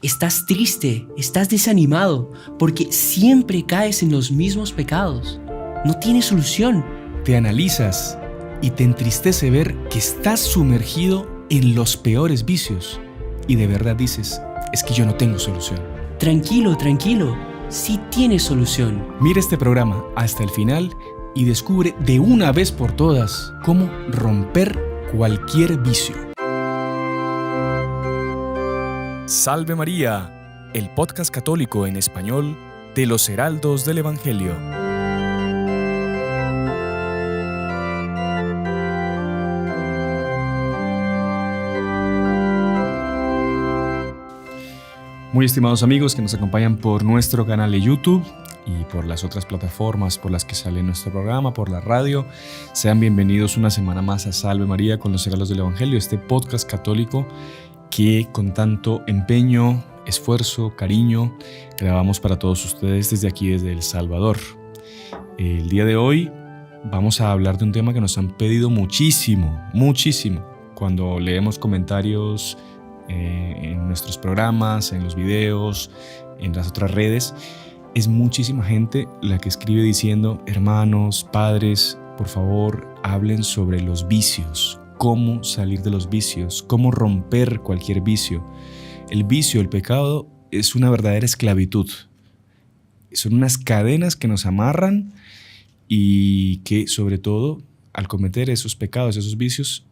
Estás triste, estás desanimado, porque siempre caes en los mismos pecados. No tienes solución. Te analizas y te entristece ver que estás sumergido en los peores vicios. Y de verdad dices, es que yo no tengo solución. Tranquilo, sí tienes solución. Mira este programa hasta el final y descubre de una vez por todas cómo romper cualquier vicio. Salve María, el podcast católico en español de los Heraldos del Evangelio. Muy estimados amigos que nos acompañan por nuestro canal de YouTube y por las otras plataformas por las que sale nuestro programa, por la radio, sean bienvenidos una semana más a Salve María con los Heraldos del Evangelio, este podcast católico que con tanto empeño, esfuerzo, cariño, grabamos para todos ustedes desde aquí, desde El Salvador. El día de hoy vamos a hablar de un tema que nos han pedido muchísimo. Cuando leemos comentarios en nuestros programas, en los videos, en las otras redes, es muchísima gente la que escribe diciendo: hermanos, padres, por favor, hablen sobre los vicios. Cómo salir de los vicios, cómo romper cualquier vicio. El vicio, el pecado, es una verdadera esclavitud. Son unas cadenas que nos amarran y que, sobre todo, al cometer esos pecados, esos vicios,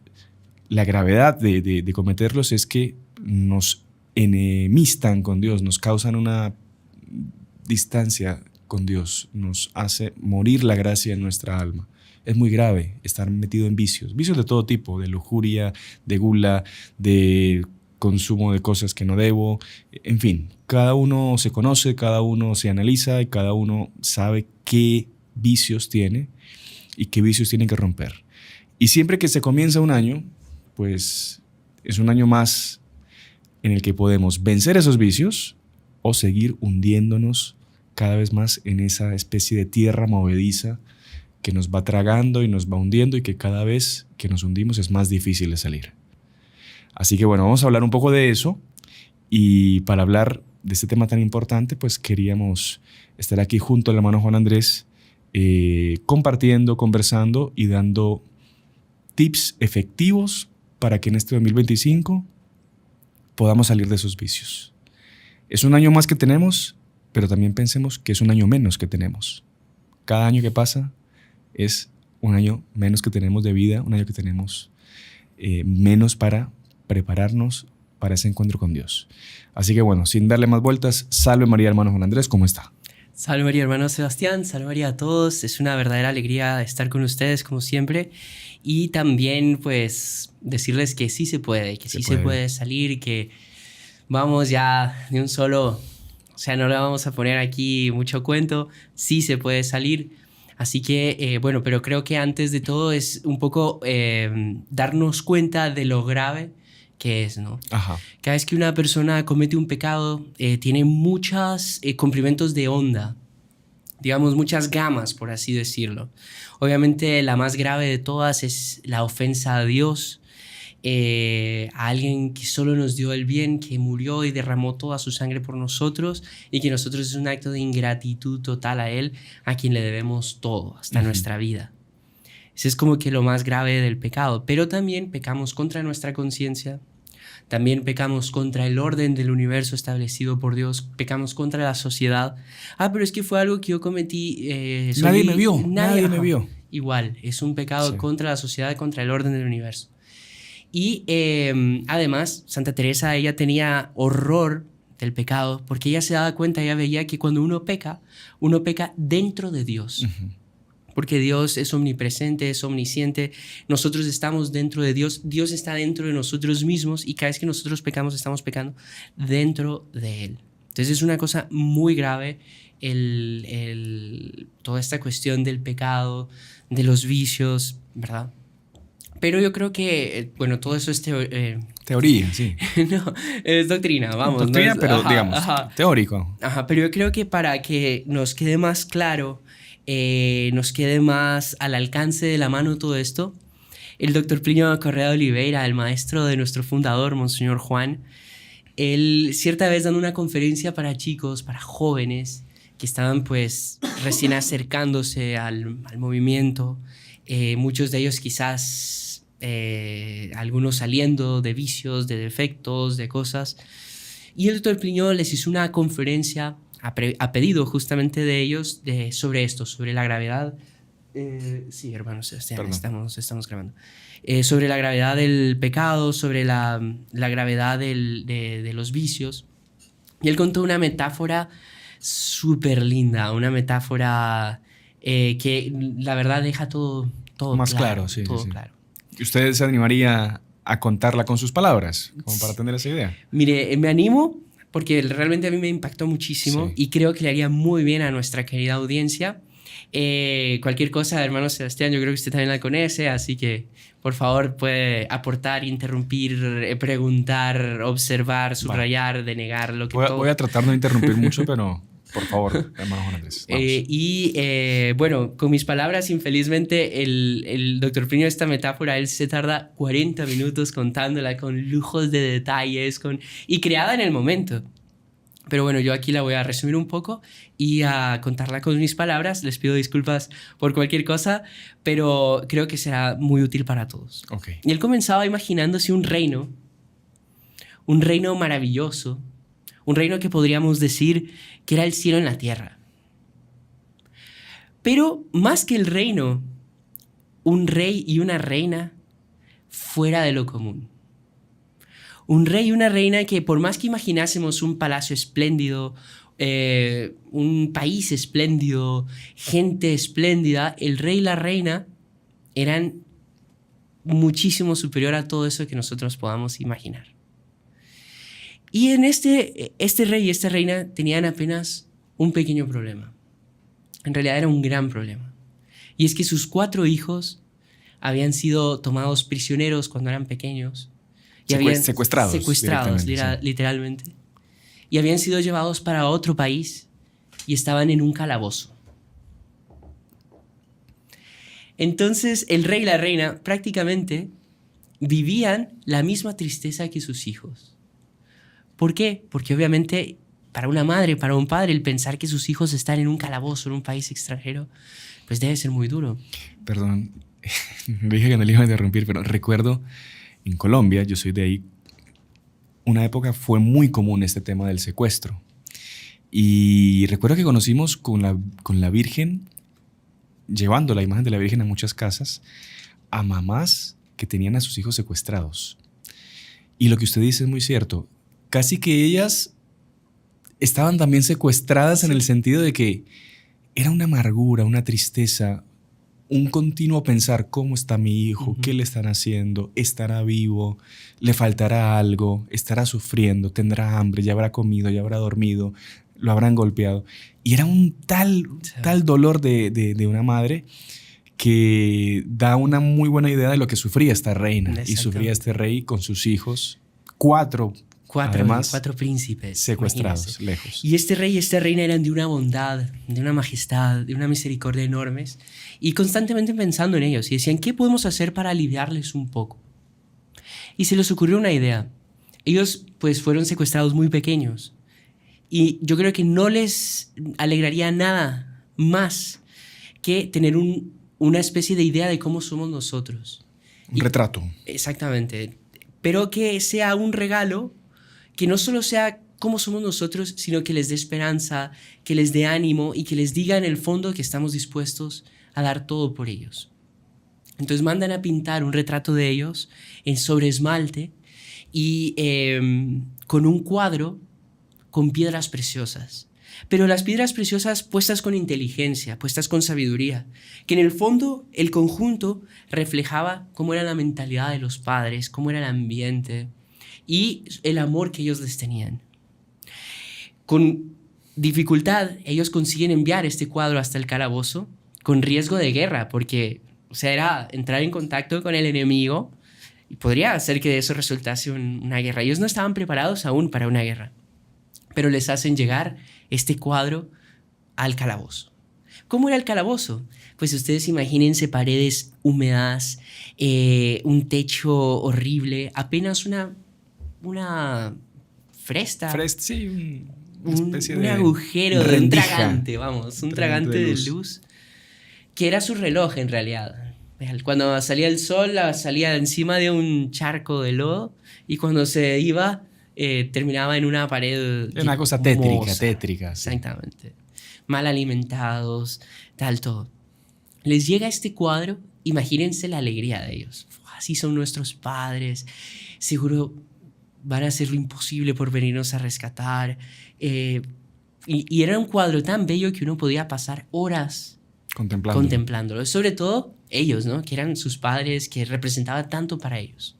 la gravedad de cometerlos es que nos enemistan con Dios, nos causan una distancia con Dios, nos hace morir la gracia en nuestra alma. Es muy grave estar metido en vicios de todo tipo, de lujuria, de gula, de consumo de cosas que no debo. En fin, cada uno se conoce, cada uno se analiza y cada uno sabe qué vicios tiene y qué vicios tiene que romper. Y siempre que se comienza un año, pues es un año más en el que podemos vencer esos vicios o seguir hundiéndonos cada vez más en esa especie de tierra movediza que nos va tragando y nos va hundiendo y que cada vez que nos hundimos es más difícil de salir. Así que bueno, vamos a hablar un poco de eso, y para hablar de este tema tan importante, pues queríamos estar aquí junto al hermano Juan Andrés, compartiendo, conversando y dando tips efectivos para que en este 2025 podamos salir de esos vicios. Es un año más que tenemos, pero también pensemos que es un año menos que tenemos. Cada año que pasa es un año menos que tenemos de vida, un año que tenemos menos para prepararnos para ese encuentro con Dios. Así que bueno, sin darle más vueltas, salve María, hermano Juan Andrés, ¿cómo está? Salve María, hermano Sebastián, salve María a todos. Es una verdadera alegría estar con ustedes como siempre, y también pues decirles que sí se puede, que sí se puede salir, que vamos ya de un solo, o sea, no le vamos a poner aquí mucho cuento, sí se puede salir. Así que, bueno, pero creo que antes de todo es un poco darnos cuenta de lo grave que es, ¿no? Ajá. Cada vez que una persona comete un pecado, tiene muchos comprimentos de onda, digamos, muchas gamas, por así decirlo. Obviamente, la más grave de todas es la ofensa a Dios, a alguien que solo nos dio el bien, que murió y derramó toda su sangre por nosotros, y que nosotros es un acto de ingratitud total a Él, a quien le debemos todo, hasta nuestra vida. Ese es como que lo más grave del pecado. Pero también pecamos contra nuestra conciencia, también pecamos contra el orden del universo establecido por Dios, pecamos contra la sociedad. Pero es que fue algo que yo cometí. Nadie me vio. Igual, es un pecado Sí. contra la sociedad, contra el orden del universo. Y además, Santa Teresa, ella tenía horror del pecado, porque ella se daba cuenta, ella veía que cuando uno peca dentro de Dios. Uh-huh. Porque Dios es omnipresente, es omnisciente, nosotros estamos dentro de Dios, Dios está dentro de nosotros mismos, y cada vez que nosotros pecamos, estamos pecando dentro de Él. Entonces es una cosa muy grave toda esta cuestión del pecado, de los vicios, ¿verdad? Pero yo creo que, bueno, todo eso es teoría, sí. No, es doctrina, vamos. Doctrina, no es, pero digamos, teórico. Pero yo creo que para que nos quede más claro, nos quede más al alcance de la mano todo esto, el doctor Plinio Correa de Oliveira, el maestro de nuestro fundador, Monseñor Juan, él cierta vez dando una conferencia para chicos, para jóvenes, que estaban pues recién acercándose al movimiento, muchos de ellos quizás, algunos saliendo de vicios, de defectos, de cosas. Y el doctor Pliño les hizo una conferencia a pedido justamente de ellos sobre esto, sobre la gravedad. Sí, hermano Sebastián, estamos grabando. Sobre la gravedad del pecado, sobre la gravedad de los vicios. Y él contó una metáfora súper linda, una metáfora que la verdad deja todo más claro. Sí, todo sí. claro. ¿Usted se animaría a contarla con sus palabras, como para tener esa idea? Mire, me animo porque realmente a mí me impactó muchísimo, Sí. y creo que le haría muy bien a nuestra querida audiencia. Cualquier cosa, hermano Sebastián, yo creo que usted también la conoce, así que por favor puede aportar, interrumpir, preguntar, observar, subrayar, denegar, lo que todo. Voy a tratar de no interrumpir mucho, pero por favor, hermano Juan Andrés. Bueno, con mis palabras, infelizmente, el doctor Pliño, esta metáfora, él se tarda 40 minutos contándola con lujos de detalles y creada en el momento. Pero bueno, yo aquí la voy a resumir un poco y a contarla con mis palabras. Les pido disculpas por cualquier cosa, pero creo que será muy útil para todos. Okay. Y él comenzaba imaginándose un reino maravilloso, un reino que podríamos decir que era el cielo en la tierra. Pero más que el reino, un rey y una reina fuera de lo común. Un rey y una reina que, por más que imaginásemos un palacio espléndido, un país espléndido, gente espléndida, el rey y la reina eran muchísimo superior a todo eso que nosotros podamos imaginar. Y en este rey y esta reina tenían apenas un pequeño problema. En realidad era un gran problema. Y es que sus 4 hijos habían sido tomados prisioneros cuando eran pequeños. Y secuestrados literalmente. Y habían sido llevados para otro país y estaban en un calabozo. Entonces el rey y la reina prácticamente vivían la misma tristeza que sus hijos. ¿Por qué? Porque obviamente para una madre, para un padre, el pensar que sus hijos están en un calabozo, en un país extranjero, pues debe ser muy duro. Perdón, dije que no le iba a interrumpir, pero recuerdo en Colombia, yo soy de ahí, una época fue muy común este tema del secuestro. Y recuerdo que conocimos con la Virgen, llevando la imagen de la Virgen a muchas casas, a mamás que tenían a sus hijos secuestrados. Y lo que usted dice es muy cierto. Casi que ellas estaban también secuestradas en el sentido de que era una amargura, una tristeza, un continuo pensar cómo está mi hijo, qué le están haciendo, estará vivo, le faltará algo, estará sufriendo, tendrá hambre, ya habrá comido, ya habrá dormido, lo habrán golpeado. Y era un tal dolor de una madre que da una muy buena idea de lo que sufría esta reina y sufría este rey con sus hijos, cuatro príncipes secuestrados, lejos. Y este rey y esta reina eran de una bondad, de una majestad, de una misericordia enormes, y constantemente pensando en ellos y decían, ¿qué podemos hacer para aliviarles un poco? Y se les ocurrió una idea. Ellos pues fueron secuestrados muy pequeños y yo creo que no les alegraría nada más que tener una especie de idea de cómo somos nosotros. Un retrato. Exactamente. Pero que sea un regalo que no solo sea cómo somos nosotros, sino que les dé esperanza, que les dé ánimo y que les diga en el fondo que estamos dispuestos a dar todo por ellos. Entonces mandan a pintar un retrato de ellos sobre esmalte y con un cuadro con piedras preciosas. Pero las piedras preciosas puestas con inteligencia, puestas con sabiduría, que en el fondo el conjunto reflejaba cómo era la mentalidad de los padres, cómo era el ambiente y el amor que ellos les tenían. Con dificultad, ellos consiguen enviar este cuadro hasta el calabozo con riesgo de guerra, porque era entrar en contacto con el enemigo y podría hacer que de eso resultase una guerra. Ellos no estaban preparados aún para una guerra, pero les hacen llegar este cuadro al calabozo. ¿Cómo era el calabozo? Pues ustedes imagínense paredes húmedas, un techo horrible, apenas una fresta. Sí, una especie un de agujero, de un rendija. tragante, vamos, un tragante de luz. Que era su reloj en realidad. Cuando salía el sol, salía encima de un charco de lodo y cuando se iba, terminaba en una pared. Una cosa tétrica. Sí. Exactamente. Mal alimentados, tal, todo. Les llega este cuadro, imagínense la alegría de ellos. Así son nuestros padres, seguro van a hacer lo imposible por venirnos a rescatar. Y era un cuadro tan bello que uno podía pasar horas contemplándolo. Sobre todo ellos, ¿no? Que eran sus padres, que representaban tanto para ellos.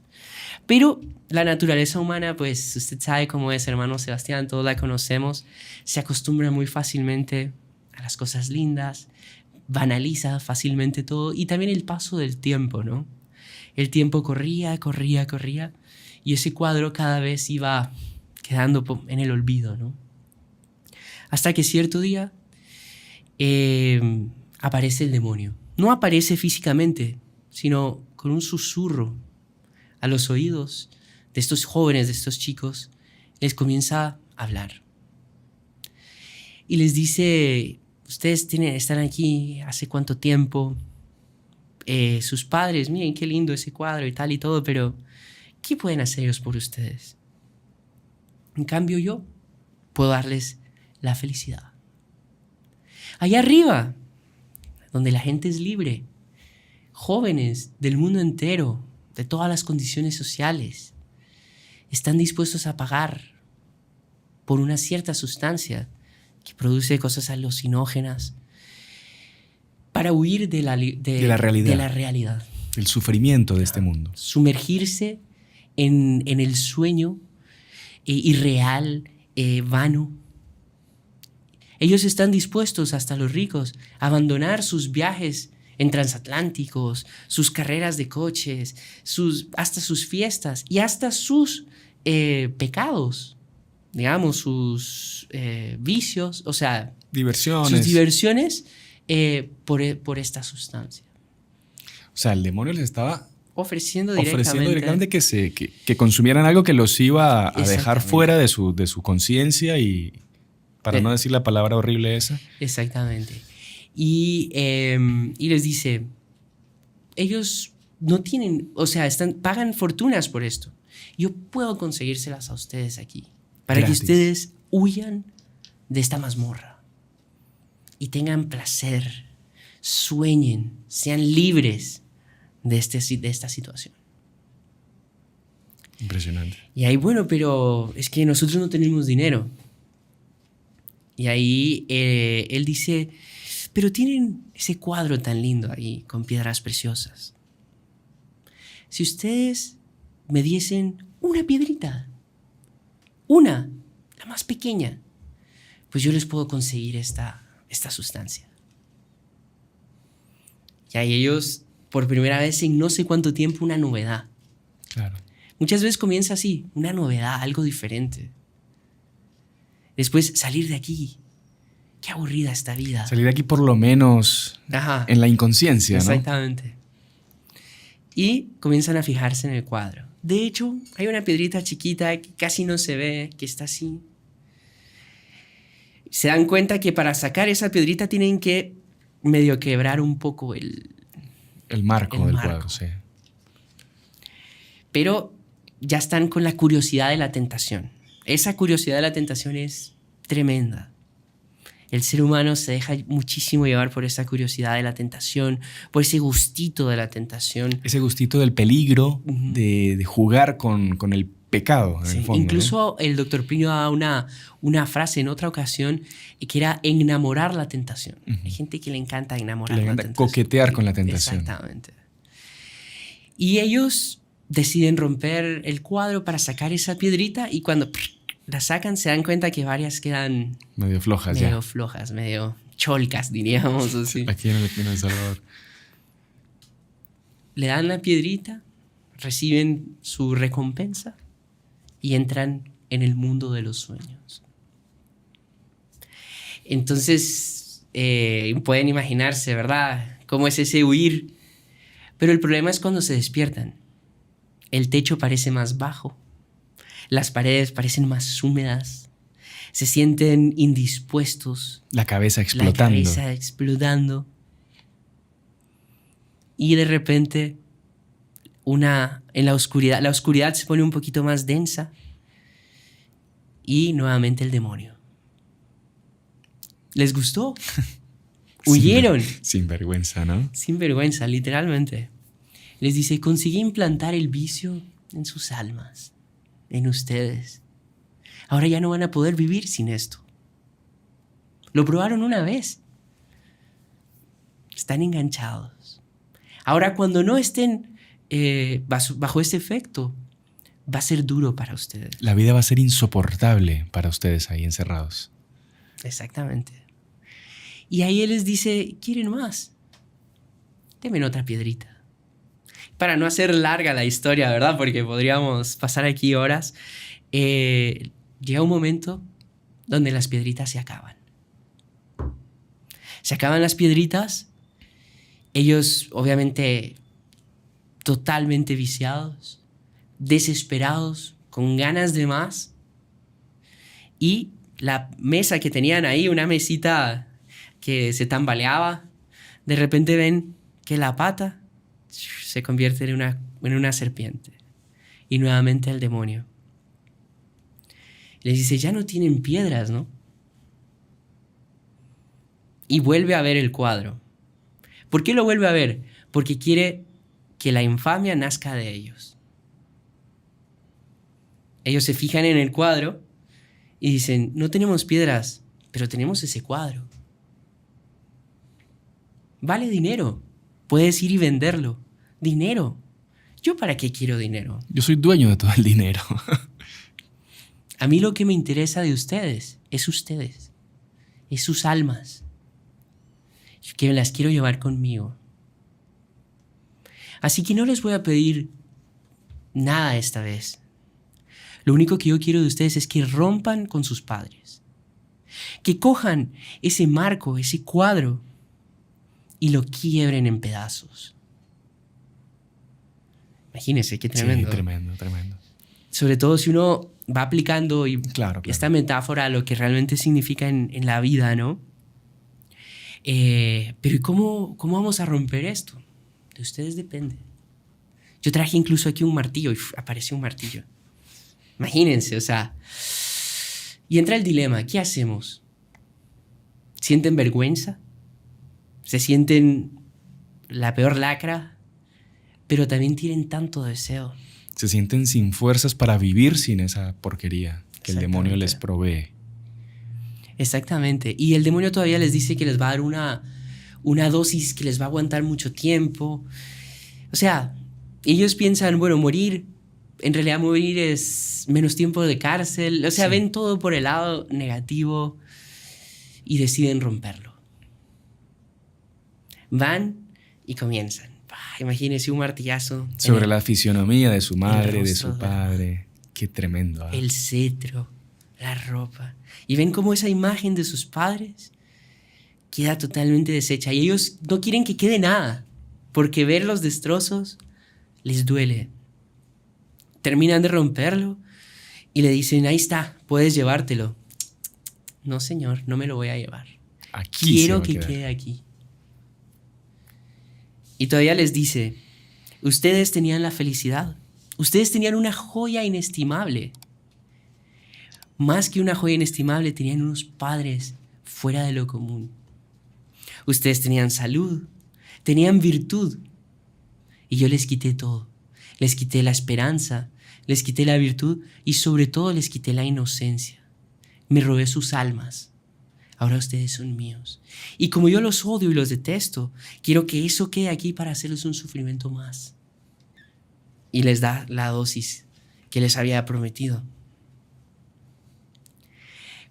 Pero la naturaleza humana, pues usted sabe cómo es, hermano Sebastián, todos la conocemos, se acostumbra muy fácilmente a las cosas lindas, banaliza fácilmente todo y también el paso del tiempo, ¿no? El tiempo corría y ese cuadro cada vez iba quedando en el olvido, ¿no? Hasta que cierto día aparece el demonio. No aparece físicamente, sino con un susurro a los oídos de estos jóvenes, de estos chicos, les comienza a hablar. Y les dice, ustedes están aquí hace cuánto tiempo, sus padres, miren qué lindo ese cuadro y tal y todo, pero ¿qué pueden hacer ellos por ustedes? En cambio yo puedo darles la felicidad. Allá arriba, donde la gente es libre, jóvenes del mundo entero, de todas las condiciones sociales, están dispuestos a pagar por una cierta sustancia que produce cosas alucinógenas para huir de la realidad. El sufrimiento de este mundo. Sumergirse en el sueño irreal, vano. Ellos están dispuestos, hasta los ricos, a abandonar sus viajes en transatlánticos, sus carreras de coches, hasta sus fiestas y hasta sus pecados, digamos, sus vicios, o sea, sus diversiones por esta sustancia. O sea, el demonio les estaba ofreciendo directamente que consumieran algo que los iba a dejar fuera de su conciencia y, para no decir la palabra horrible esa. Exactamente. Y les dice, ellos no tienen, o sea, pagan fortunas por esto. Yo puedo conseguírselas a ustedes aquí, para que ustedes huyan de esta mazmorra y tengan placer, sueñen, sean libres de esta situación. Impresionante. Y ahí, bueno, pero es que nosotros no tenemos dinero. Y ahí él dice, pero tienen ese cuadro tan lindo ahí con piedras preciosas. Si ustedes me diesen una piedrita, la más pequeña, pues yo les puedo conseguir esta sustancia. Y ahí ellos, por primera vez en no sé cuánto tiempo, una novedad. Claro. Muchas veces comienza así, una novedad, algo diferente. Después, salir de aquí. Qué aburrida esta vida. Salir de aquí por lo menos en la inconsciencia, ¿no? Exactamente. Y comienzan a fijarse en el cuadro. De hecho, hay una piedrita chiquita que casi no se ve, que está así. Se dan cuenta que para sacar esa piedrita tienen que medio quebrar un poco el marco del cuadro, sí. Pero ya están con la curiosidad de la tentación. Esa curiosidad de la tentación es tremenda. El ser humano se deja muchísimo llevar por esa curiosidad de la tentación, por ese gustito de la tentación. Ese gustito del peligro, de jugar con el pecado, en el fondo. Incluso, ¿no? El doctor Plinio da una frase en otra ocasión que era enamorar la tentación. Hay gente que le encanta enamorar la tentación. Coquetear con la tentación. Exactamente. Y ellos deciden romper el cuadro para sacar esa piedrita y cuando la sacan se dan cuenta que varias quedan medio flojas, medio cholcas, diríamos así. Aquí en El Salvador. Le dan la piedrita, reciben su recompensa y entran en el mundo de los sueños. Entonces, pueden imaginarse, ¿verdad?, cómo es ese huir. Pero el problema es cuando se despiertan. El techo parece más bajo. Las paredes parecen más húmedas. Se sienten indispuestos. La cabeza explotando. La cabeza explotando. Y de repente, en la oscuridad se pone un poquito más densa. Y nuevamente el demonio. ¿Les gustó? Huyeron. Sin vergüenza, ¿no? Sin vergüenza, literalmente. Les dice, conseguí implantar el vicio en sus almas, en ustedes. Ahora ya no van a poder vivir sin esto. Lo probaron una vez. Están enganchados. Ahora cuando no estén bajo este efecto, va a ser duro para ustedes. La vida va a ser insoportable para ustedes ahí encerrados. Exactamente. Y ahí él les dice, ¿quieren más? Denme otra piedrita. Para no hacer larga la historia, ¿verdad? Porque podríamos pasar aquí horas. Llega un momento donde las piedritas se acaban. Se acaban las piedritas. Ellos, obviamente, totalmente viciados, desesperados, con ganas de más. Y la mesa que tenían ahí, una mesita que se tambaleaba, de repente ven que la pata se convierte en una serpiente. Y nuevamente el demonio. Les dice, ya no tienen piedras, ¿no? Y vuelve a ver el cuadro. ¿Por qué lo vuelve a ver? Porque quiere que la infamia nazca de ellos. Ellos se fijan en el cuadro y dicen, no tenemos piedras, pero tenemos ese cuadro. Vale dinero. Puedes ir y venderlo. Dinero. ¿Yo para qué quiero dinero? Yo soy dueño de todo el dinero. A mí lo que me interesa de ustedes. Es sus almas. Que las quiero llevar conmigo. Así que no les voy a pedir nada esta vez. Lo único que yo quiero de ustedes es que rompan con sus padres. Que cojan ese marco, ese cuadro y lo quiebren en pedazos. Imagínense qué tremendo. Sí, tremendo. Sobre todo si uno va aplicando claro. esta metáfora a lo que realmente significa en la vida, ¿no? Pero ¿y cómo vamos a romper esto? De ustedes depende. Yo traje incluso aquí un martillo y apareció un martillo. Imagínense, o sea. Y entra el dilema, ¿qué hacemos? ¿Sienten vergüenza? ¿Se sienten la peor lacra? Pero también tienen tanto deseo. Se sienten sin fuerzas para vivir sin esa porquería que el demonio les provee. Exactamente. Y el demonio todavía les dice que les va a dar una dosis que les va a aguantar mucho tiempo. O sea, ellos piensan, bueno, en realidad morir es menos tiempo de cárcel. O sea, ven todo por el lado negativo y deciden romperlo. Van y comienzan. Imagínense un martillazo. Sobre la fisionomía de su madre, de su padre. Qué tremendo. El cetro, la ropa. Y ven cómo esa imagen de sus padres queda totalmente deshecha. Y ellos no quieren que quede nada, porque ver los destrozos les duele. Terminan de romperlo y le dicen, ahí está, puedes llevártelo. No, señor, no me lo voy a llevar. Aquí quiero que quede aquí. Y todavía les dice, ustedes tenían la felicidad. Ustedes tenían una joya inestimable. Más que una joya inestimable, tenían unos padres fuera de lo común. Ustedes tenían salud, tenían virtud. Y yo les quité todo. Les quité la esperanza, les quité la virtud y sobre todo les quité la inocencia. Me robé sus almas. Ahora ustedes son míos. Y como yo los odio y los detesto, quiero que eso quede aquí para hacerles un sufrimiento más. Y les da la dosis que les había prometido.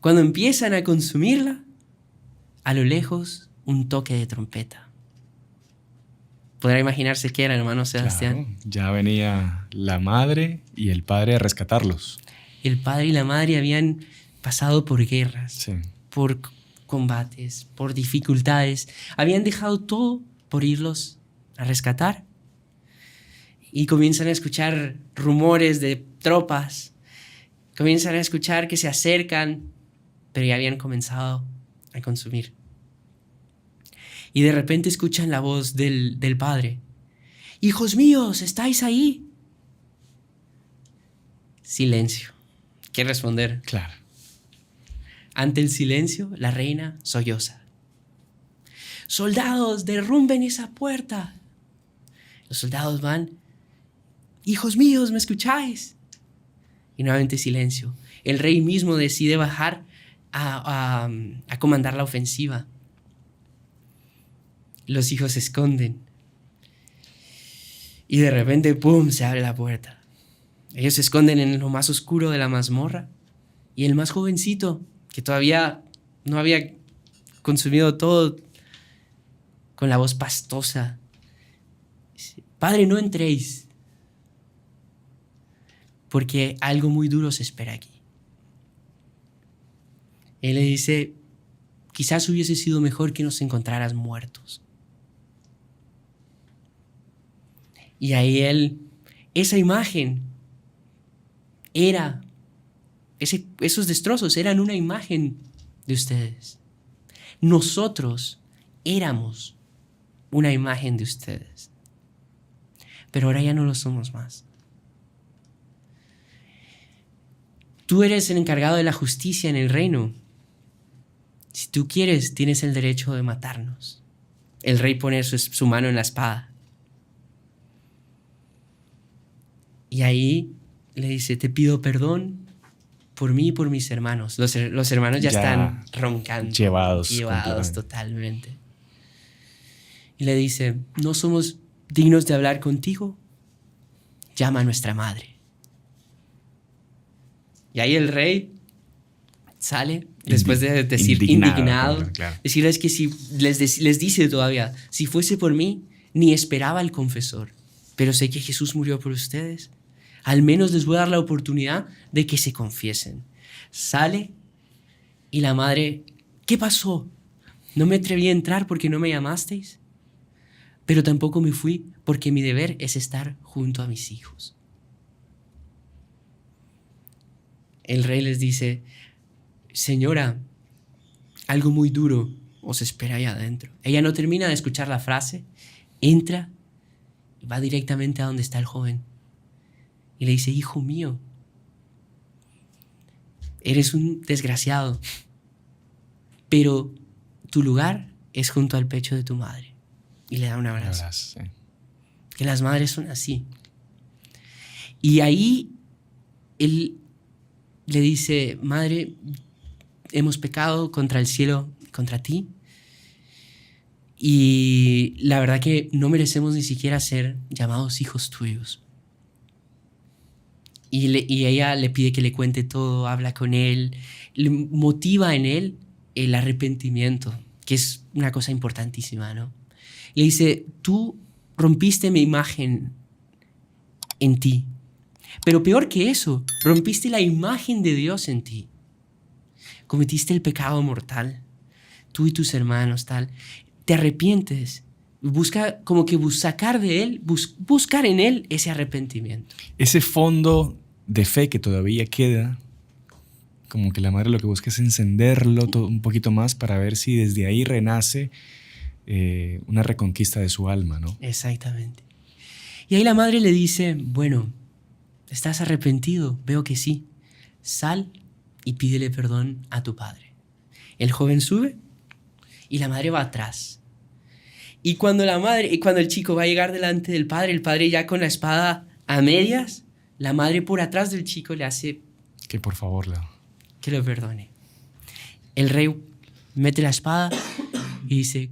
Cuando empiezan a consumirla, a lo lejos, un toque de trompeta. Podrá imaginarse qué era, hermano Sebastián. Claro, ya venía la madre y el padre a rescatarlos. El padre y la madre habían pasado por guerras, por combates, por dificultades. Habían dejado todo por irlos a rescatar. Y comienzan a escuchar rumores de tropas Comienzan a escuchar que se acercan, pero ya habían comenzado a consumir. Y de repente escuchan la voz del padre. ¡Hijos míos, estáis ahí! Silencio. ¿Qué responder? Claro. Ante el silencio, la reina solloza. ¡Soldados, derrumben esa puerta! Los soldados van. ¡Hijos míos, ¿me escucháis? Y nuevamente silencio. El rey mismo decide bajar a comandar la ofensiva. Los hijos se esconden. Y de repente, ¡pum!, se abre la puerta. Ellos se esconden en lo más oscuro de la mazmorra. Y el más jovencito, que todavía no había consumido todo, con la voz pastosa, dice: Padre, no entréis, porque algo muy duro se espera aquí. Él le dice: quizás hubiese sido mejor que nos encontraras muertos. Y ahí esa imagen esos destrozos eran una imagen de ustedes. Nosotros éramos una imagen de ustedes. Pero ahora ya no lo somos más. Tú eres el encargado de la justicia en el reino. Si tú quieres, tienes el derecho de matarnos. El rey pone su mano en la espada. Y ahí le dice: te pido perdón por mí y por mis hermanos. Los hermanos ya están roncando. Llevados totalmente. Y le dice: no somos dignos de hablar contigo. Llama a nuestra madre. Y ahí el rey sale, después de decir indignado. Claro. Decirles que si les dice todavía: si fuese por mí, ni esperaba al confesor. Pero sé que Jesús murió por ustedes. Al menos les voy a dar la oportunidad de que se confiesen. Sale y la madre: ¿qué pasó? No me atreví a entrar porque no me llamasteis, pero tampoco me fui porque mi deber es estar junto a mis hijos. El rey les dice: señora, algo muy duro os espera allá adentro. Ella no termina de escuchar la frase, entra y va directamente a donde está el joven. Y le dice: hijo mío, eres un desgraciado, pero tu lugar es junto al pecho de tu madre. Y le da un abrazo. Sí. Que las madres son así. Y ahí él le dice: madre, hemos pecado contra el cielo, contra ti. Y la verdad que no merecemos ni siquiera ser llamados hijos tuyos. Y ella le pide que le cuente todo, habla con él, le motiva en él el arrepentimiento, que es una cosa importantísima, ¿no? Le dice: tú rompiste mi imagen en ti, pero peor que eso, rompiste la imagen de Dios en ti. Cometiste el pecado mortal, tú y tus hermanos, tal. Te arrepientes, busca como que sacar de él, buscar en él ese arrepentimiento. Ese fondo de fe que todavía queda, como que la madre lo que busca es encenderlo un poquito más para ver si desde ahí renace una reconquista de su alma, ¿no? Exactamente. Y ahí la madre le dice: bueno, ¿estás arrepentido? Veo que sí. Sal y pídele perdón a tu padre. El joven sube y la madre va atrás. Y cuando el chico va a llegar delante del padre, el padre ya con la espada a medias, la madre por atrás del chico le hace que por favor que lo perdone. El rey mete la espada y dice: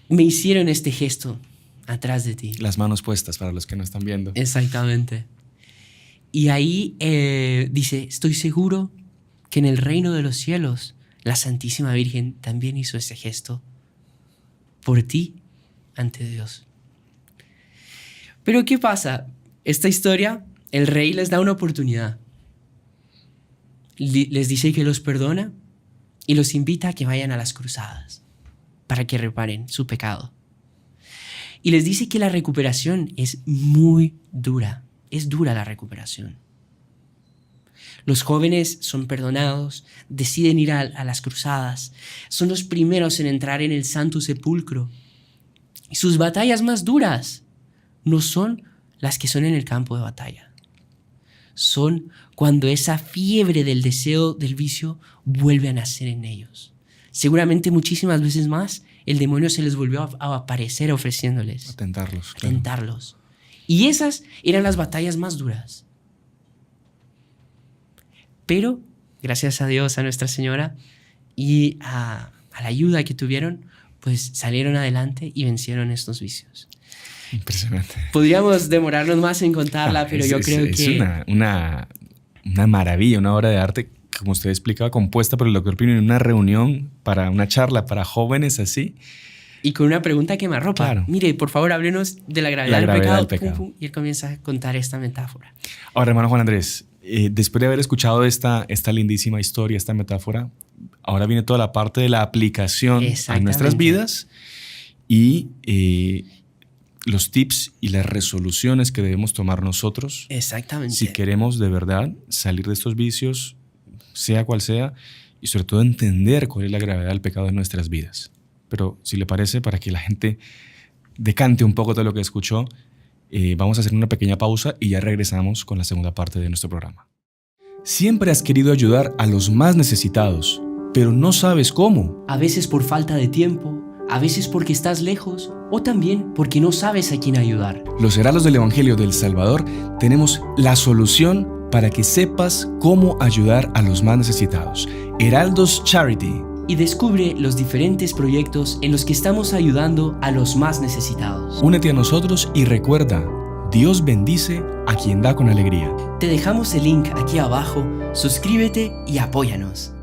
me hicieron este gesto atrás de ti. Las manos puestas para los que no están viendo. Exactamente. Y ahí dice: estoy seguro que en el reino de los cielos la Santísima Virgen también hizo ese gesto por ti ante Dios. Pero ¿qué pasa? Esta historia, el rey les da una oportunidad. Les dice que los perdona y los invita a que vayan a las cruzadas para que reparen su pecado. Y les dice que la recuperación es muy dura. Es dura la recuperación. Los jóvenes son perdonados, deciden ir a las cruzadas, son los primeros en entrar en el Santo Sepulcro. Y sus batallas más duras no son las que son en el campo de batalla. Son cuando esa fiebre del deseo del vicio vuelve a nacer en ellos. Seguramente muchísimas veces más el demonio se les volvió a aparecer ofreciéndoles. A tentarlos. A tentarlos. Y esas eran las batallas más duras. Pero, gracias a Dios, a Nuestra Señora y a la ayuda que tuvieron, pues salieron adelante y vencieron estos vicios. Impresionante. Podríamos demorarnos más en contarla, pero yo creo que... Es una maravilla, una obra de arte, como usted explicaba, compuesta por el Dr. Pino en una reunión, para una charla para jóvenes así. Y con una pregunta que me arropa. Claro. Mire, por favor, háblenos de la gravedad del pecado. Pum, pum, y él comienza a contar esta metáfora. Ahora, hermano Juan Andrés, después de haber escuchado esta lindísima historia, esta metáfora, ahora viene toda la parte de la aplicación a nuestras vidas y los tips y las resoluciones que debemos tomar nosotros. Exactamente. Si queremos de verdad salir de estos vicios, sea cual sea, y sobre todo entender cuál es la gravedad del pecado en nuestras vidas. Pero si le parece, para que la gente decante un poco de lo que escuchó, vamos a hacer una pequeña pausa y ya regresamos con la segunda parte de nuestro programa. Siempre has querido ayudar a los más necesitados, pero no sabes cómo. A veces por falta de tiempo, a veces porque estás lejos o también porque no sabes a quién ayudar. Los Heraldos del Evangelio del Salvador tenemos la solución para que sepas cómo ayudar a los más necesitados. Heraldos Charity. Y descubre los diferentes proyectos en los que estamos ayudando a los más necesitados. Únete a nosotros y recuerda, Dios bendice a quien da con alegría. Te dejamos el link aquí abajo, suscríbete y apóyanos.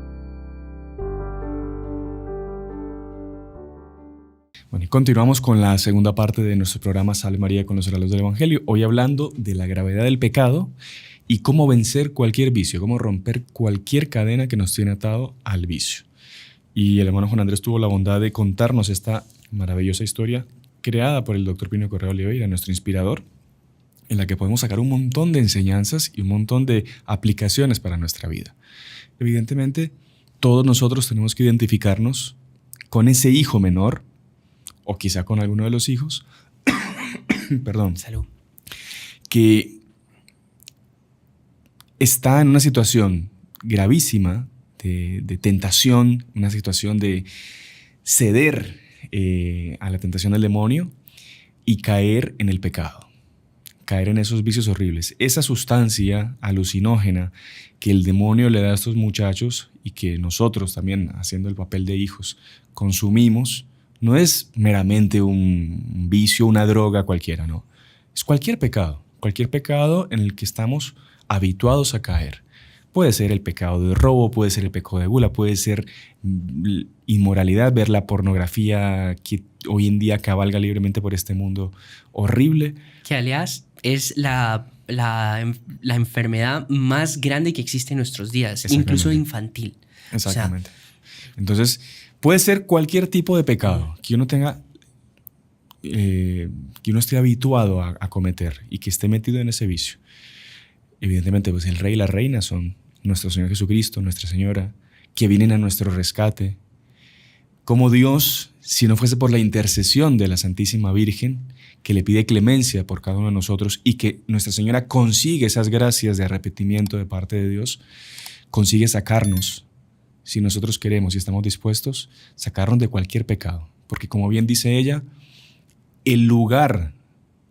Bueno, y continuamos con la segunda parte de nuestro programa Salve María con los Heraldos del Evangelio. Hoy hablando de la gravedad del pecado y cómo vencer cualquier vicio, cómo romper cualquier cadena que nos tiene atado al vicio. Y el hermano Juan Andrés tuvo la bondad de contarnos esta maravillosa historia creada por el Dr. Pino Correa Oliveira, nuestro inspirador, en la que podemos sacar un montón de enseñanzas y un montón de aplicaciones para nuestra vida. Evidentemente, todos nosotros tenemos que identificarnos con ese hijo menor, o quizá con alguno de los hijos, perdón, Salud. Que está en una situación gravísima de tentación, una situación de ceder a la tentación del demonio y caer en el pecado, caer en esos vicios horribles. Esa sustancia alucinógena que el demonio le da a estos muchachos y que nosotros también, haciendo el papel de hijos, consumimos, no es meramente un vicio, una droga cualquiera, no. Es cualquier pecado en el que estamos habituados a caer. Puede ser el pecado de robo, puede ser el pecado de gula, puede ser inmoralidad, ver la pornografía que hoy en día cabalga libremente por este mundo horrible. Que alias es la enfermedad más grande que existe en nuestros días, incluso infantil. Exactamente. O sea, entonces, puede ser cualquier tipo de pecado que uno tenga, que uno esté habituado a cometer y que esté metido en ese vicio. Evidentemente, pues el rey y la reina son nuestro Señor Jesucristo, Nuestra Señora, que vienen a nuestro rescate. Como Dios, si no fuese por la intercesión de la Santísima Virgen, que le pide clemencia por cada uno de nosotros y que Nuestra Señora consigue esas gracias de arrepentimiento de parte de Dios, consigue sacarnos, si nosotros queremos y estamos dispuestos, sacarnos de cualquier pecado. Porque como bien dice ella, el lugar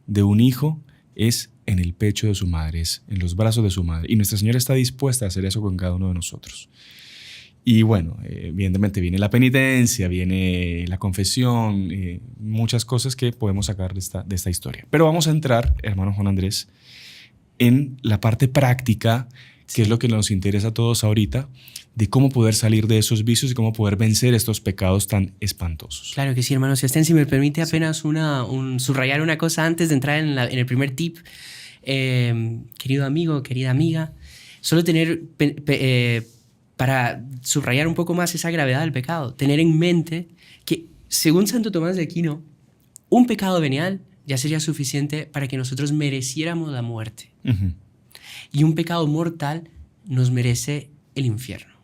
de un hijo es en el pecho de su madre, es en los brazos de su madre. Y Nuestra Señora está dispuesta a hacer eso con cada uno de nosotros. Y bueno, evidentemente viene la penitencia, viene la confesión, muchas cosas que podemos sacar de esta historia. Pero vamos a entrar, hermano Juan Andrés, en la parte práctica, que es lo que nos interesa a todos ahorita, de cómo poder salir de esos vicios y cómo poder vencer estos pecados tan espantosos. Claro que sí, hermano Sebastián. Si me permite apenas subrayar una cosa antes de entrar en el primer tip. Querido amigo, querida amiga, solo tener, para subrayar un poco más esa gravedad del pecado, tener en mente que, según Santo Tomás de Aquino, un pecado venial ya sería suficiente para que nosotros mereciéramos la muerte. Uh-huh. Y un pecado mortal nos merece el infierno.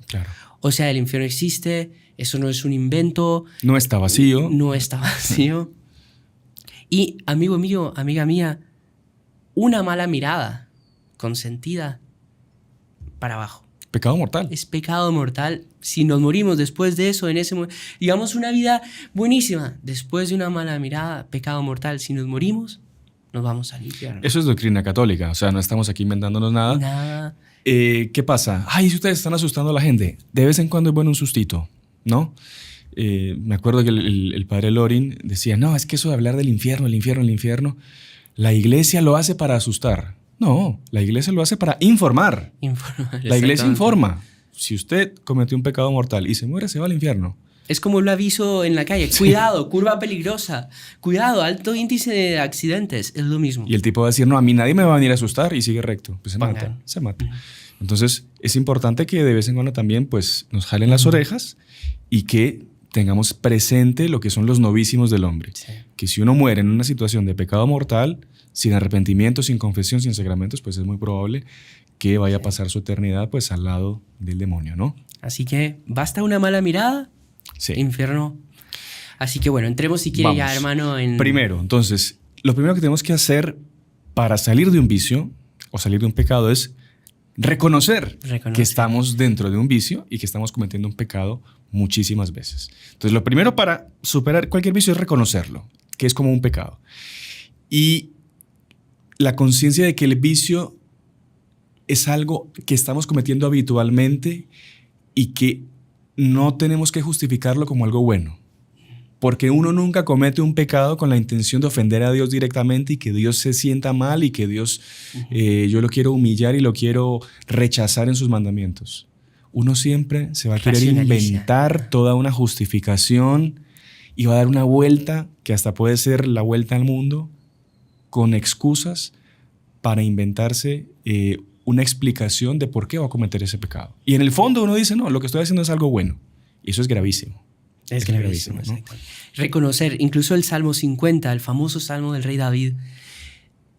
Claro. O sea, el infierno existe, eso no es un invento. No está vacío. No está vacío. Y, amigo mío, amiga mía, una mala mirada consentida para abajo. Pecado mortal. Es pecado mortal. Si nos morimos después de eso, en ese momento, digamos una vida buenísima, después de una mala mirada, pecado mortal. Si nos morimos, nos vamos al infierno. Eso es doctrina católica, o sea, no estamos aquí inventándonos nada. Nada. ¿Qué pasa? Ay, si ustedes están asustando a la gente, de vez en cuando es bueno un sustito, ¿no? Me acuerdo que el padre Lorin decía, no, es que eso de hablar del infierno, el infierno, la iglesia lo hace para asustar. No, la iglesia lo hace para informar. La iglesia informa. Si usted cometió un pecado mortal y se muere, se va al infierno. Es como un aviso en la calle. Cuidado, curva peligrosa. Cuidado, alto índice de accidentes. Es lo mismo. Y el tipo va a decir, no, a mí nadie me va a venir a asustar, y sigue recto. Pues se mata. Entonces, es importante que de vez en cuando también pues, nos jalen las orejas y que tengamos presente lo que son los novísimos del hombre. Sí. Que si uno muere en una situación de pecado mortal, sin arrepentimiento, sin confesión, sin sacramentos, pues es muy probable que vaya a pasar su eternidad pues al lado del demonio, ¿no? Así que basta una mala mirada, infierno. Así que bueno, entremos si quiere ya, hermano. Primero, entonces, lo primero que tenemos que hacer para salir de un vicio o salir de un pecado es reconocer que estamos dentro de un vicio y que estamos cometiendo un pecado muchísimas veces. Entonces, lo primero para superar cualquier vicio es reconocerlo, que es como un pecado. Y la conciencia de que el vicio es algo que estamos cometiendo habitualmente y que no tenemos que justificarlo como algo bueno. Porque uno nunca comete un pecado con la intención de ofender a Dios directamente y que Dios se sienta mal y que Dios, yo lo quiero humillar y lo quiero rechazar en sus mandamientos. Uno siempre se va a querer inventar toda una justificación y va a dar una vuelta que hasta puede ser la vuelta al mundo con excusas para inventarse una explicación de por qué va a cometer ese pecado. Y en el fondo uno dice, no, lo que estoy haciendo es algo bueno. Y eso es gravísimo. Es gravísimo, ¿no? Reconocer, incluso el Salmo 50, el famoso Salmo del rey David,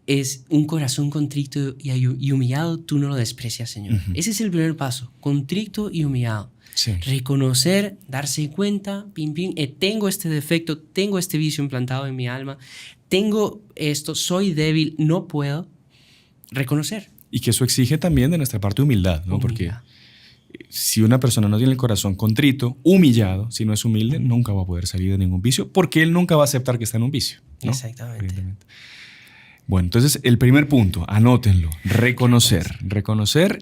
es un corazón contrito y humillado, tú no lo desprecias, Señor. Ese es el primer paso, contrito y humillado. Sí. Reconocer, darse cuenta, tengo este defecto, tengo este vicio implantado en mi alma, tengo esto, soy débil, no puedo. Reconocer. Y que eso exige también de nuestra parte humildad, ¿no? Porque si una persona no tiene el corazón contrito, humillado, si no es humilde, nunca va a poder salir de ningún vicio, porque él nunca va a aceptar que está en un vicio, ¿no? Exactamente. Bueno, entonces el primer punto, anótenlo, reconocer.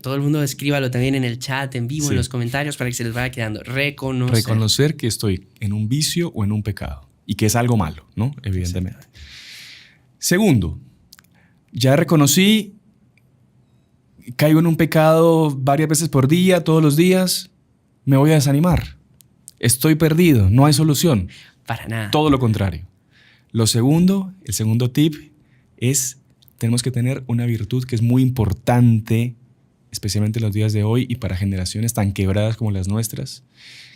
Todo el mundo escríbalo también en el chat, en vivo, en los comentarios, para que se les vaya quedando. Reconocer que estoy en un vicio o en un pecado y que es algo malo, ¿no? Evidentemente. Segundo, ya reconocí, caigo en un pecado varias veces por día, todos los días, me voy a desanimar. Estoy perdido, no hay solución. Para nada. Todo lo contrario. El segundo tip es, tenemos que tener una virtud que es muy importante, especialmente en los días de hoy y para generaciones tan quebradas como las nuestras,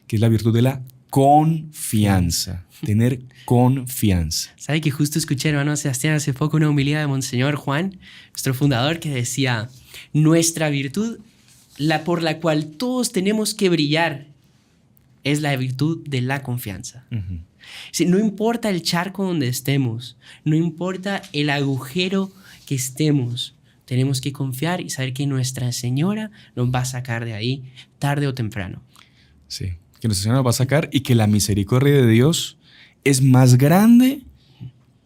que es la virtud de la confianza. Tener confianza. ¿Sabe que justo escuché, hermano Sebastián, hace poco una homilía de Monseñor Juan, nuestro fundador, que decía, nuestra virtud, la por la cual todos tenemos que brillar, es la virtud de la confianza. Sí, no importa el charco donde estemos, no importa el agujero que estemos, tenemos que confiar y saber que Nuestra Señora nos va a sacar de ahí tarde o temprano. Sí, que Nuestra Señora nos va a sacar y que la misericordia de Dios es más grande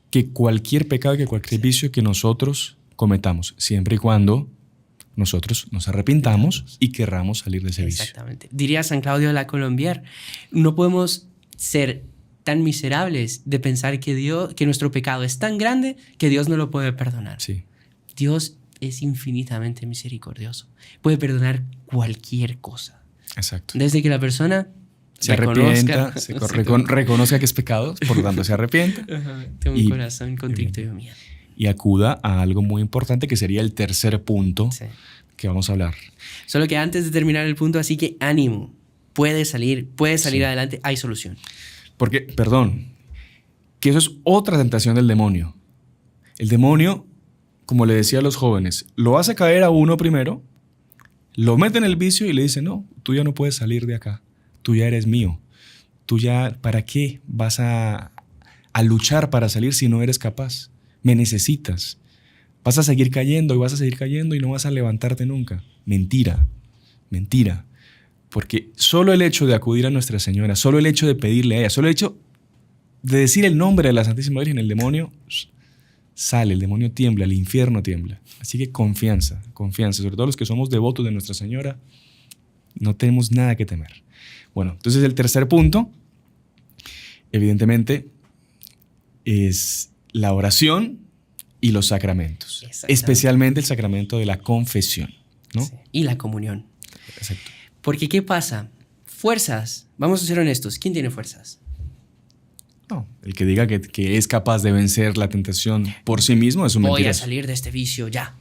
que cualquier pecado, que cualquier vicio que nosotros cometamos, siempre y cuando nosotros nos arrepintamos y querramos salir de ese vicio. Exactamente. Diría San Claudio de la Colombière, no podemos ser tan miserables de pensar que nuestro pecado es tan grande que Dios no lo puede perdonar. Sí. Dios es infinitamente misericordioso. Puede perdonar cualquier cosa. Exacto. Desde que la persona se arrepienta, reconozca que es pecado, por lo tanto se arrepienta. Tengo un corazón contrito y humillado. Y acuda a algo muy importante que sería el tercer punto que vamos a hablar. Solo que antes de terminar el punto, así que ánimo. Puede salir adelante, hay solución. Porque, perdón, que eso es otra tentación del demonio. El demonio, como le decía a los jóvenes, lo hace caer a uno primero, lo mete en el vicio y le dice, no, tú ya no puedes salir de acá, tú ya eres mío, tú ya, ¿para qué vas a luchar para salir si no eres capaz? Me necesitas. Vas a seguir cayendo y vas a seguir cayendo y no vas a levantarte nunca. Mentira, mentira. Porque solo el hecho de acudir a Nuestra Señora, solo el hecho de pedirle a ella, solo el hecho de decir el nombre de la Santísima Virgen, el demonio sale, el demonio tiembla, el infierno tiembla. Así que confianza, confianza. Sobre todo los que somos devotos de Nuestra Señora, no tenemos nada que temer. Bueno, entonces el tercer punto, evidentemente, es la oración y los sacramentos, especialmente el sacramento de la confesión, ¿no? Sí. Y la comunión. Exacto. Porque ¿qué pasa? Fuerzas, vamos a ser honestos, ¿quién tiene fuerzas? No, el que diga que es capaz de vencer la tentación por sí mismo es un mentiroso. Voy a salir de este vicio ya.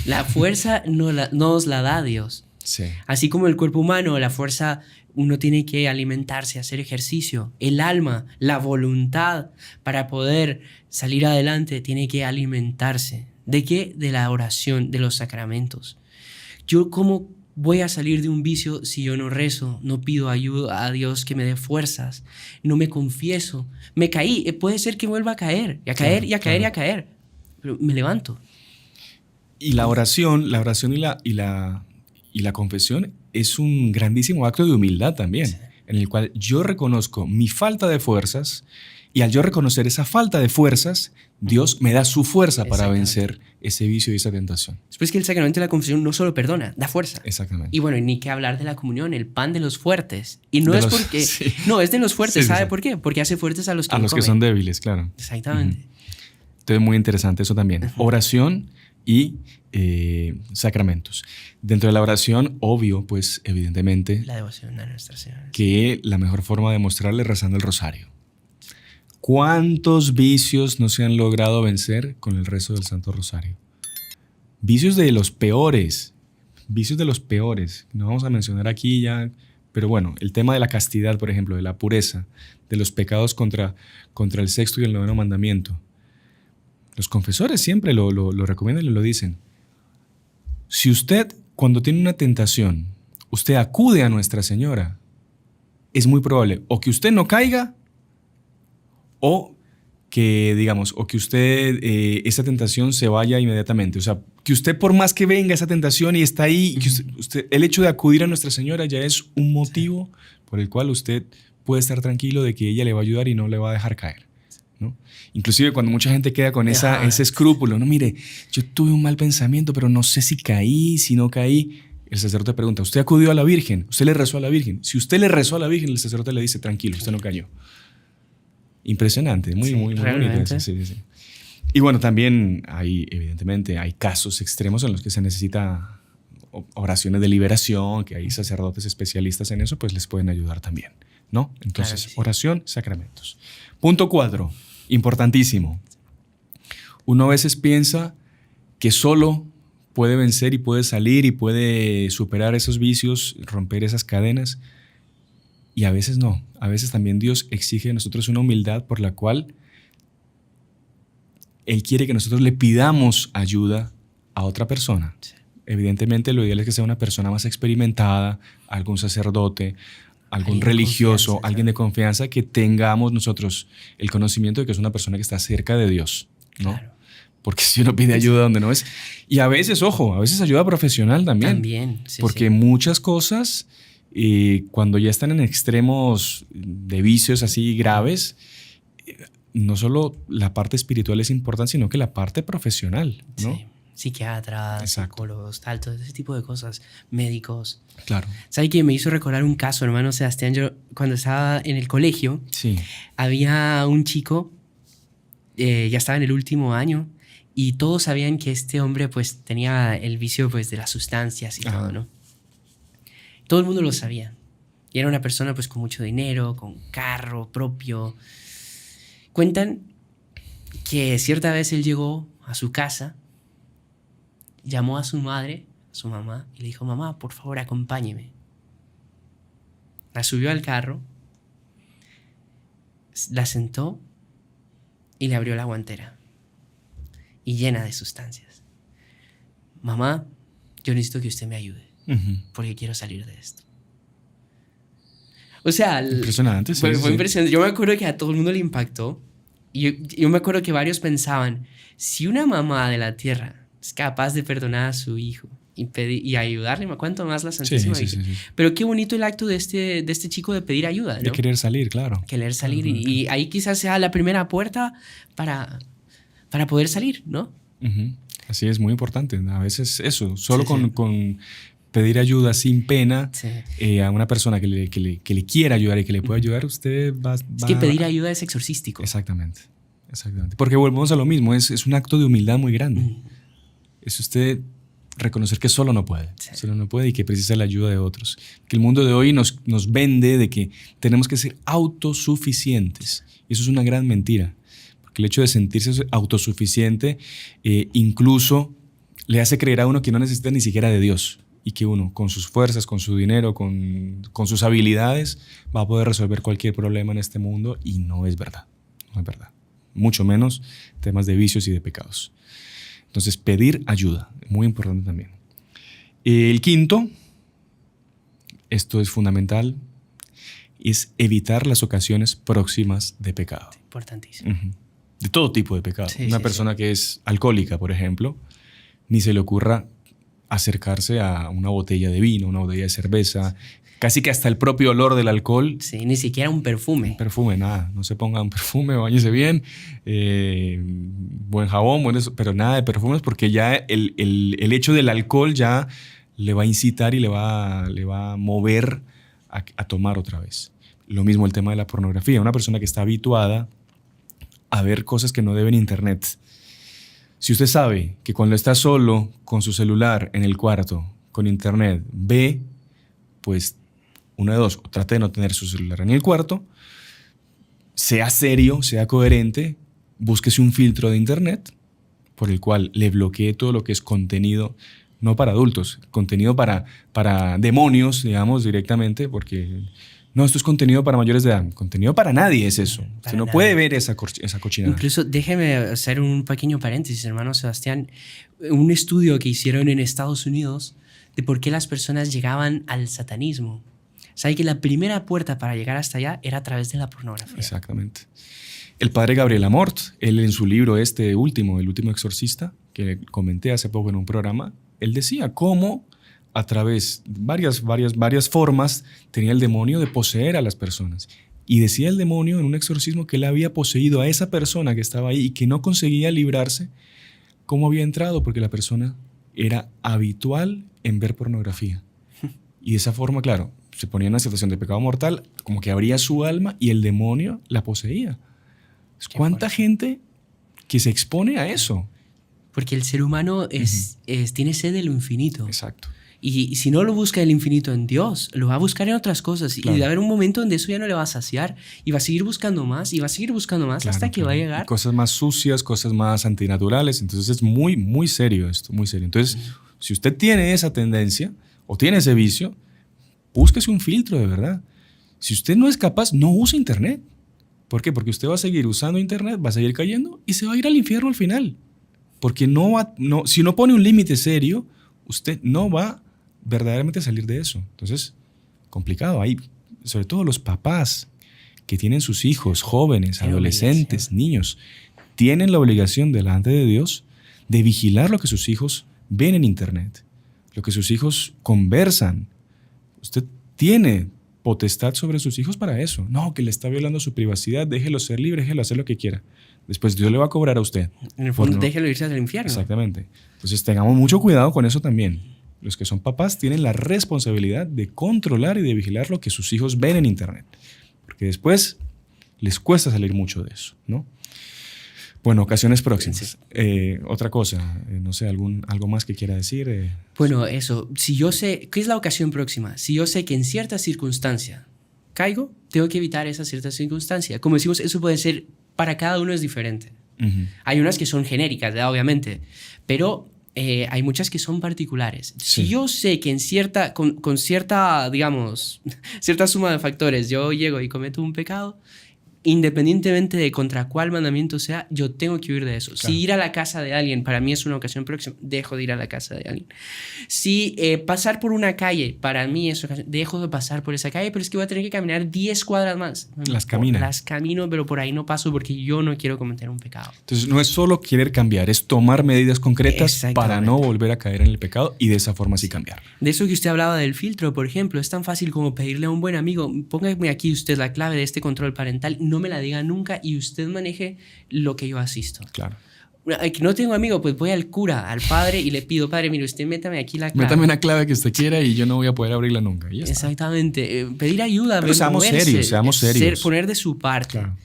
La fuerza nos la da Dios. Sí. Así como el cuerpo humano, la fuerza, uno tiene que alimentarse, hacer ejercicio. El alma, la voluntad para poder salir adelante tiene que alimentarse. ¿De qué? De la oración, de los sacramentos. Yo, ¿cómo voy a salir de un vicio si yo no rezo, no pido ayuda a Dios que me dé fuerzas, no me confieso? Me caí, puede ser que vuelva a caer, y a caer, y a caer, y a caer. Pero me levanto. Y la oración y la confesión es un grandísimo acto de humildad también, sí, en el cual yo reconozco mi falta de fuerzas y al yo reconocer esa falta de fuerzas, Dios me da su fuerza para vencer ese vicio y esa tentación. Después que el sacramento de la confesión no solo perdona, da fuerza. Exactamente. Y bueno, ni que hablar de la comunión, el pan de los fuertes. Y no es porque... Sí. No, es de los fuertes, sí, ¿sabe sí. por qué? Porque hace fuertes a los que no comen. Que son débiles, claro. Exactamente. Entonces, muy interesante eso también. Oración y sacramentos. Dentro de la oración, obvio, pues evidentemente... La devoción a Nuestra Señora. Que la mejor forma de mostrarle es rezando el rosario. ¿Cuántos vicios no se han logrado vencer con el rezo del Santo Rosario? Vicios de los peores. No vamos a mencionar aquí ya, pero bueno, el tema de la castidad, por ejemplo, de la pureza, de los pecados contra el sexto y el noveno mandamiento. Los confesores siempre lo recomiendan y lo dicen. Si usted, cuando tiene una tentación, usted acude a Nuestra Señora, es muy probable o que usted no caiga o que, digamos, o que usted, esa tentación se vaya inmediatamente. O sea, que usted por más que venga esa tentación y está ahí, que usted, el hecho de acudir a Nuestra Señora ya es un motivo por el cual usted puede estar tranquilo de que ella le va a ayudar y no le va a dejar caer, ¿no? Inclusive cuando mucha gente queda con ese escrúpulo, no, mire, yo tuve un mal pensamiento, pero no sé si caí, si no caí. El sacerdote pregunta, ¿usted acudió a la Virgen? ¿Usted le rezó a la Virgen? Si usted le rezó a la Virgen, el sacerdote le dice, tranquilo, usted no cayó. Impresionante, muy bonito eso. Sí. Y bueno, también evidentemente hay casos extremos en los que se necesita oraciones de liberación, que hay sacerdotes especialistas en eso, pues les pueden ayudar también, ¿no? Entonces, claro, sí. Oración, sacramentos. Punto 4, importantísimo. Uno a veces piensa que solo puede vencer y puede salir y puede superar esos vicios, romper esas cadenas. Y a veces no. A veces también Dios exige de nosotros una humildad por la cual Él quiere que nosotros le pidamos ayuda a otra persona. Sí. Evidentemente lo ideal es que sea una persona más experimentada, algún sacerdote, algún religioso, alguien de confianza, que tengamos nosotros el conocimiento de que es una persona que está cerca de Dios, ¿no? Claro. Porque si uno pide ayuda donde no es. Y a veces, ojo, a veces ayuda profesional también. También, sí. Porque muchas cosas... cuando ya están en extremos de vicios así graves, no solo la parte espiritual es importante, sino que la parte profesional, ¿no? Sí, psiquiatras, psicólogos, todo ese tipo de cosas, médicos. Claro. ¿Sabes qué? Me hizo recordar un caso, hermano Sebastián. Yo, cuando estaba en el colegio, sí, había un chico, ya estaba en el último año, y todos sabían que este hombre pues tenía el vicio pues de las sustancias y todo, ¿no? Todo el mundo lo sabía. Y era una persona pues con mucho dinero, con carro propio. Cuentan que cierta vez él llegó a su casa, llamó a su madre, a su mamá, y le dijo, mamá, por favor, acompáñeme. La subió al carro, la sentó y le abrió la guantera. Y llena de sustancias. Mamá, yo necesito que usted me ayude, Ujú. porque quiero salir de esto. O sea, Impresionante, sí, fue sí. impresionante. Yo me acuerdo que a todo el mundo le impactó. Y yo me acuerdo que varios pensaban, si una mamá de la tierra es capaz de perdonar a su hijo y ayudarle, ¿cuánto más la Santísima Sí, Virgen? sí. Pero qué bonito el acto de este chico de pedir ayuda, ¿no? De querer salir, claro. Querer salir. Ajá. Y ahí quizás sea la primera puerta para poder salir, ¿no? Ujú. Así es, muy importante. A veces eso, solo Sí, sí. con pedir ayuda sin pena Sí. a una persona que le quiera ayudar y que le pueda ayudar, usted va... Es que pedir ayuda es exorcístico. Exactamente. Porque volvemos a lo mismo, es un acto de humildad muy grande. Mm. Es usted reconocer que solo no puede, Sí. solo no puede y que precisa la ayuda de otros. Que el mundo de hoy nos vende de que tenemos que ser autosuficientes. Y eso es una gran mentira. Porque el hecho de sentirse autosuficiente incluso le hace creer a uno que no necesita ni siquiera de Dios y que uno con sus fuerzas, con su dinero, con sus habilidades va a poder resolver cualquier problema en este mundo y no es verdad, no es verdad. Mucho menos temas de vicios y de pecados. Entonces, pedir ayuda, muy importante también. El quinto, esto es fundamental, es evitar las ocasiones próximas de pecado. Importantísimo. Uh-huh. De todo tipo de pecado. Sí, Una sí, persona que es alcohólica, por ejemplo, ni se le ocurra acercarse a una botella de vino, una botella de cerveza, casi que hasta el propio olor del alcohol. Sí, ni siquiera un perfume. Perfume, nada, no se ponga un perfume, báñese bien, buen jabón, pero nada de perfumes porque ya el hecho del alcohol ya le va a incitar y le va a mover a tomar otra vez. Lo mismo el tema de la pornografía, una persona que está habituada a ver cosas que no debe en internet. Si usted sabe que cuando está solo con su celular en el cuarto, con internet, ve, pues una de dos, trate de no tener su celular en el cuarto, sea serio, sea coherente, búsquese un filtro de internet por el cual le bloquee todo lo que es contenido, no para adultos, contenido para demonios, digamos, directamente, porque no, esto es contenido para mayores de edad. Contenido para nadie es eso. Usted no puede ver esa cochinada. Incluso déjeme hacer un pequeño paréntesis, hermano Sebastián. Un estudio que hicieron en Estados Unidos de por qué las personas llegaban al satanismo. ¿Sabe que la primera puerta para llegar hasta allá era a través de la pornografía? Exactamente. El padre Gabriel Amort, él en su libro el último exorcista, que comenté hace poco en un programa, él decía cómo a través de varias formas tenía el demonio de poseer a las personas. Y decía el demonio en un exorcismo que él había poseído a esa persona que estaba ahí y que no conseguía librarse. ¿Cómo había entrado? Porque la persona era habitual en ver pornografía. Y de esa forma, claro, se ponía en una situación de pecado mortal, como que abría su alma y el demonio la poseía. ¿Cuánta gente que se expone a eso? Porque el ser humano tiene sed de lo infinito. Exacto. Y si no lo busca el infinito en Dios, lo va a buscar en otras cosas. Claro. Y va a haber un momento donde eso ya no le va a saciar. Y va a seguir buscando más, y va a seguir buscando más, claro, hasta que va a llegar. Cosas más sucias, cosas más antinaturales. Entonces es muy, muy serio esto, muy serio. Entonces, si usted tiene esa tendencia o tiene ese vicio, búsquese un filtro de verdad. Si usted no es capaz, no use internet. ¿Por qué? Porque usted va a seguir usando internet, va a seguir cayendo y se va a ir al infierno al final. Porque si no pone un límite serio, usted no va verdaderamente a salir de eso. Entonces, complicado. Hay, sobre todo los papás que tienen sus hijos, jóvenes, adolescentes, niños, tienen la obligación delante de Dios de vigilar lo que sus hijos ven en internet, lo que sus hijos conversan. Usted tiene potestad sobre sus hijos para eso. No, que le está violando su privacidad, déjelo ser libre, déjelo hacer lo que quiera. Después Dios le va a cobrar a usted. En el fondo, déjelo irse al infierno. Exactamente. Entonces tengamos mucho cuidado con eso también. Los que son papás tienen la responsabilidad de controlar y de vigilar lo que sus hijos ven en internet. Porque después les cuesta salir mucho de eso, ¿no? Bueno, ocasiones próximas. Sí. Otra cosa, no sé, algo más que quiera decir. Bueno, eso. Si yo sé, ¿qué es la ocasión próxima? Si yo sé que en cierta circunstancia caigo, tengo que evitar esa cierta circunstancia. Como decimos, eso puede ser, para cada uno es diferente. Uh-huh. Hay unas que son genéricas, obviamente, pero hay muchas que son particulares. Sí. Si yo sé que con cierta, digamos, cierta suma de factores, yo llego y cometo un pecado, independientemente de contra cuál mandamiento sea, yo tengo que huir de eso. Claro. Si ir a la casa de alguien para mí es una ocasión próxima, dejo de ir a la casa de alguien. Si pasar por una calle para mí es ocasión, dejo de pasar por esa calle, pero es que voy a tener que caminar 10 cuadras más. Las camina. Las camino, pero por ahí no paso porque yo no quiero cometer un pecado. Entonces no es solo querer cambiar, es tomar medidas concretas para no volver a caer en el pecado y de esa forma sí cambiar. De eso que usted hablaba del filtro, por ejemplo, es tan fácil como pedirle a un buen amigo, póngame aquí usted la clave de este control parental, no me la diga nunca y usted maneje lo que yo asisto. Claro. Que no tengo amigo, pues voy al cura, al padre y le pido, padre, mire, usted métame aquí la clave. Métame una clave que usted quiera y yo no voy a poder abrirla nunca. Y ya está. Exactamente. Pedir ayuda, pero seamos serios. Poner de su parte. Claro.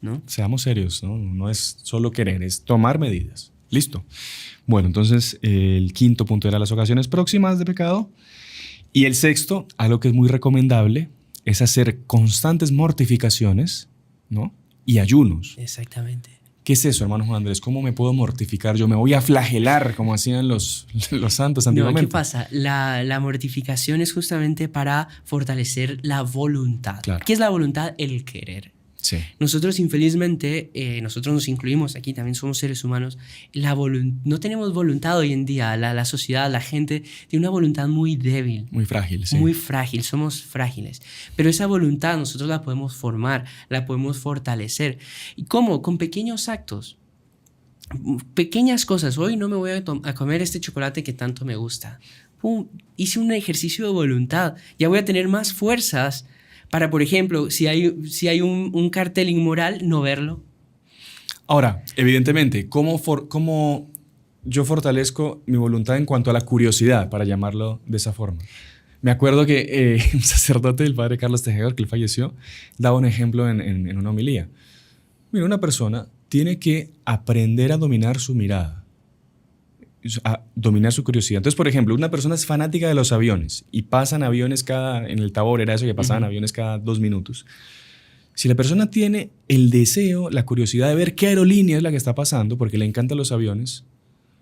¿No? Seamos serios, ¿no? No es solo querer, es tomar medidas. Listo. Bueno, entonces el quinto punto era las ocasiones próximas de pecado. Y el sexto, algo que es muy recomendable, es hacer constantes mortificaciones, ¿no? Y ayunos. Exactamente. ¿Qué es eso, hermano Juan Andrés? ¿Cómo me puedo mortificar? Yo me voy a flagelar, como hacían los santos antiguamente. No, ¿qué pasa? La mortificación es justamente para fortalecer la voluntad. Claro. ¿Qué es la voluntad? El querer. Sí. Nosotros, infelizmente, nosotros nos incluimos aquí, también somos seres humanos, no tenemos voluntad hoy en día. La sociedad, la gente, tiene una voluntad muy débil. Muy frágil, sí. Muy frágil, somos frágiles. Pero esa voluntad nosotros la podemos formar, la podemos fortalecer. ¿Y cómo? Con pequeños actos. Pequeñas cosas. Hoy no me voy a comer este chocolate que tanto me gusta. Pum, hice un ejercicio de voluntad. Ya voy a tener más fuerzas para, por ejemplo, si hay un cartel inmoral, no verlo. Ahora, evidentemente, ¿cómo yo fortalezco mi voluntad en cuanto a la curiosidad, para llamarlo de esa forma? Me acuerdo que un sacerdote, el padre Carlos Tejedor, que él falleció, daba un ejemplo en una homilía. Mira, una persona tiene que aprender a dominar su mirada, a dominar su curiosidad. Entonces, por ejemplo, una persona es fanática de los aviones y pasan aviones en el Tabor era eso, que pasaban aviones cada 2 minutos. Si la persona tiene el deseo, la curiosidad de ver qué aerolínea es la que está pasando, porque le encantan los aviones,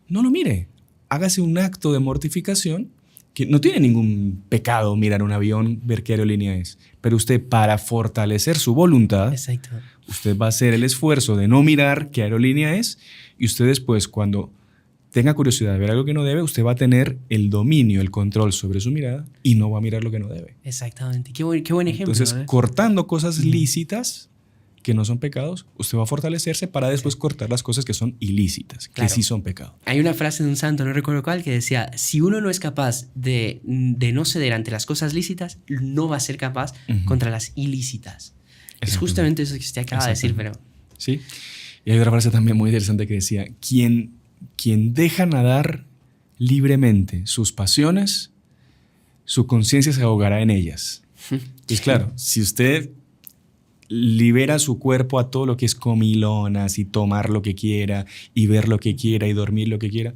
no lo mire. Hágase un acto de mortificación, que no tiene ningún pecado mirar un avión, ver qué aerolínea es. Pero usted, para fortalecer su voluntad, exacto, usted va a hacer el esfuerzo de no mirar qué aerolínea es, y usted después, cuando tenga curiosidad de ver algo que no debe, usted va a tener el dominio, el control sobre su mirada y no va a mirar lo que no debe. Exactamente. Qué buen ejemplo. Entonces, cortando cosas lícitas que no son pecados, usted va a fortalecerse para después cortar las cosas que son ilícitas, claro, que sí son pecados. Hay una frase de un santo, no recuerdo cuál, que decía, si uno no es capaz de no ceder ante las cosas lícitas, no va a ser capaz contra las ilícitas. Es justamente eso que usted acaba de decir, pero... Sí. Y hay otra frase también muy interesante que decía, quien deja nadar libremente sus pasiones, su conciencia se ahogará en ellas. Entonces, claro, si usted libera su cuerpo a todo lo que es comilonas y tomar lo que quiera y ver lo que quiera y dormir lo que quiera,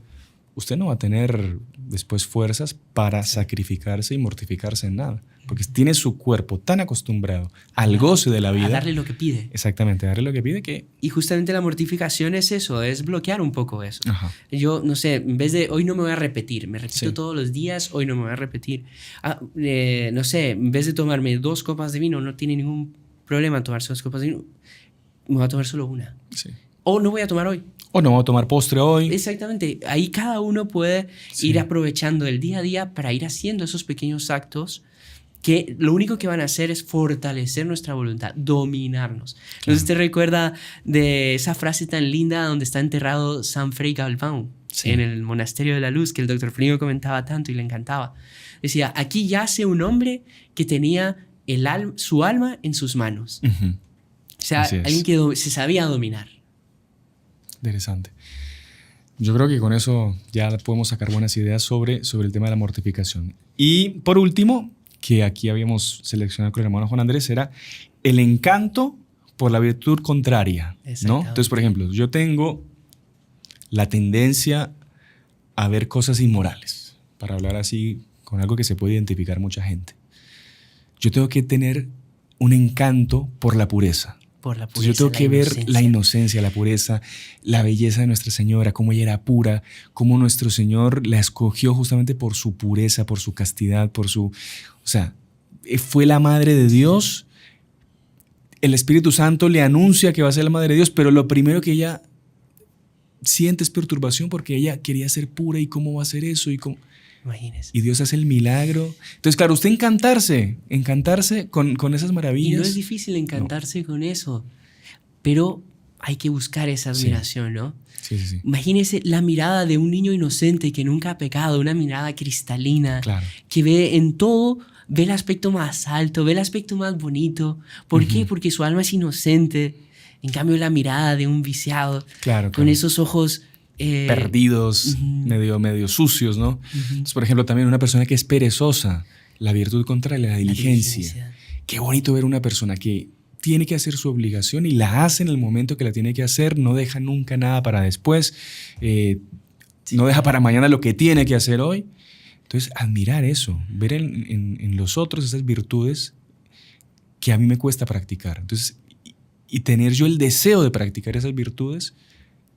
usted no va a tener después fuerzas para sacrificarse y mortificarse en nada. Porque tiene su cuerpo tan acostumbrado al goce de la vida. A darle lo que pide. Exactamente, a darle lo que pide que... Y justamente la mortificación es eso, es bloquear un poco eso. Ajá. Yo, no sé, en vez de hoy no me voy a repetir, me repito todos los días, hoy no me voy a repetir. No sé, en vez de tomarme 2 copas de vino, no tiene ningún problema tomarse 2 copas de vino, me voy a tomar solo una. Sí. O no voy a tomar hoy. O no voy a tomar postre hoy. Exactamente. Ahí cada uno puede ir aprovechando el día a día para ir haciendo esos pequeños actos que lo único que van a hacer es fortalecer nuestra voluntad, dominarnos. Claro. Entonces te recuerda de esa frase tan linda donde está enterrado San Fray Galván, en el Monasterio de la Luz, que el Dr. Flingo comentaba tanto y le encantaba. Decía, aquí yace un hombre que tenía su alma en sus manos. O sea, alguien que se sabía dominar. Interesante. Yo creo que con eso ya podemos sacar buenas ideas sobre el tema de la mortificación. Y por último, que aquí habíamos seleccionado con el hermano Juan Andrés, era el encanto por la virtud contraria, ¿no? Entonces, por ejemplo, yo tengo la tendencia a ver cosas inmorales, para hablar así con algo que se puede identificar mucha gente. Yo tengo que tener un encanto por la pureza. Entonces yo tengo que ver la inocencia, la pureza, la belleza de Nuestra Señora, cómo ella era pura, cómo nuestro Señor la escogió justamente por su pureza, por su castidad, por su... O sea, fue la madre de Dios el Espíritu Santo le anuncia que va a ser la Madre de Dios, pero lo primero que ella siente es perturbación porque ella quería ser pura y cómo va a ser eso y cómo... Imagínese. Y Dios hace el milagro. Entonces, claro, usted encantarse con esas maravillas. Y no es difícil encantarse con eso, pero hay que buscar esa admiración, ¿no? Sí. Imagínese la mirada de un niño inocente que nunca ha pecado, una mirada cristalina, Claro. que ve en todo, ve el aspecto más alto, ve el aspecto más bonito. ¿Por qué? Porque su alma es inocente. En cambio, la mirada de un viciado, con esos ojos... perdidos, medio sucios, ¿no? Entonces, por ejemplo, también una persona que es perezosa, la virtud contraria, la diligencia. Qué bonito ver una persona que tiene que hacer su obligación y la hace en el momento que la tiene que hacer, no deja nunca nada para después, no deja para mañana lo que tiene que hacer hoy. Entonces, admirar eso, ver en los otros esas virtudes que a mí me cuesta practicar. Entonces, y tener yo el deseo de practicar esas virtudes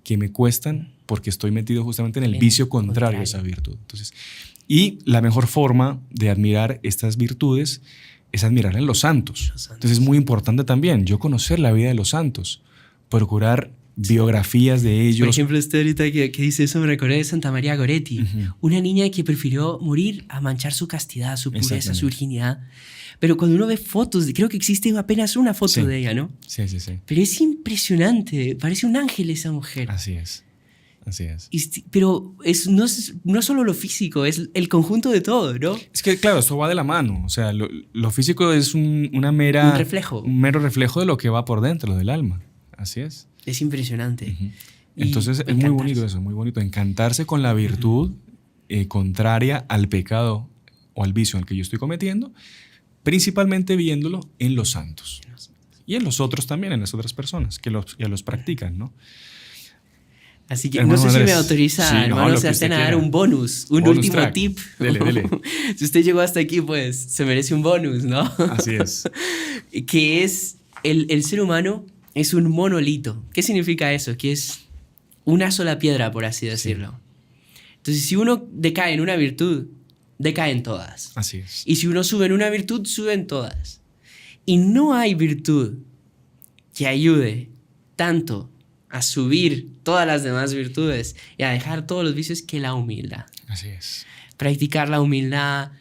que me cuestan porque estoy metido justamente en el vicio contrario a esa virtud. Entonces, y la mejor forma de admirar estas virtudes es admirar en los santos. Entonces es muy importante también yo conocer la vida de los santos, procurar biografías de ellos. Por ejemplo, usted ahorita que dice eso me recordé de Santa María Goretti, una niña que prefirió morir a manchar su castidad, su pureza, su virginidad. Pero cuando uno ve fotos, creo que existe apenas una foto de ella, ¿no? Sí. Pero es impresionante, parece un ángel esa mujer. Así es. Pero no es solo lo físico, es el conjunto de todo, ¿no? Es que, claro, esto va de la mano. O sea, lo físico es un reflejo. Un mero reflejo de lo que va por dentro, lo del alma. Así es. Es impresionante. Entonces es muy bonito eso, muy bonito. Encantarse con la virtud contraria al pecado o al vicio en el que yo estoy cometiendo, principalmente viéndolo en los santos. Y en los otros también, en las otras personas que ya los practican, ¿no? Así que hermano, no sé si me autoriza, hermano Sebastián, a dar un bonus último track. Tip. Dele. Si usted llegó hasta aquí, pues se merece un bonus, ¿no? Así es. Que es, el ser humano es un monolito. ¿Qué significa eso? Que es una sola piedra, por así decirlo. Entonces, si uno decae en una virtud, decaen todas. Así es. Y si uno sube en una virtud, suben todas. Y no hay virtud que ayude tanto a subir todas las demás virtudes y a dejar todos los vicios que la humildad. Así es. Practicar la humildad,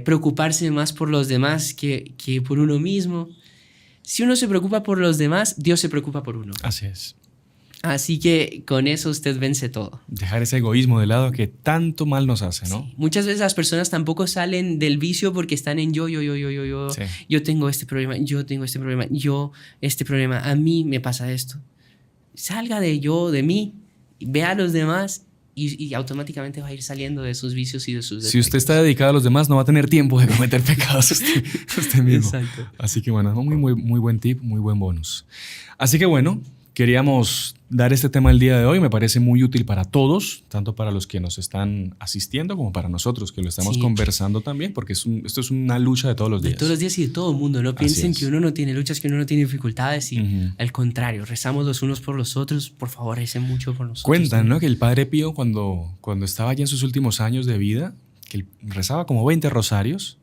preocuparse más por los demás que por uno mismo. Si uno se preocupa por los demás, Dios se preocupa por uno. Así es. Así que con eso usted vence todo. Dejar ese egoísmo de lado que tanto mal nos hace, ¿no? Sí. Muchas veces las personas tampoco salen del vicio porque están en yo. Sí. Yo tengo este problema, este problema, a mí me pasa esto. Salga de yo, de mí, vea a los demás y automáticamente va a ir saliendo de sus vicios y de sus defectos. Si usted está dedicado a los demás, no va a tener tiempo de cometer pecados usted mismo. Exacto. Así que bueno, muy buen tip, muy buen bonus. Así que bueno, queríamos dar este tema el día de hoy. Me parece muy útil para todos, tanto para los que nos están asistiendo como para nosotros que lo estamos conversando también, porque esto es una lucha de todos los días. De todos los días y de todo el mundo. No piensen que uno no tiene luchas, que uno no tiene dificultades y al contrario, rezamos los unos por los otros. Por favor, recen mucho por nosotros. Cuentan, ¿no? Que el Padre Pío cuando estaba ya en sus últimos años de vida, que él rezaba como 20 rosarios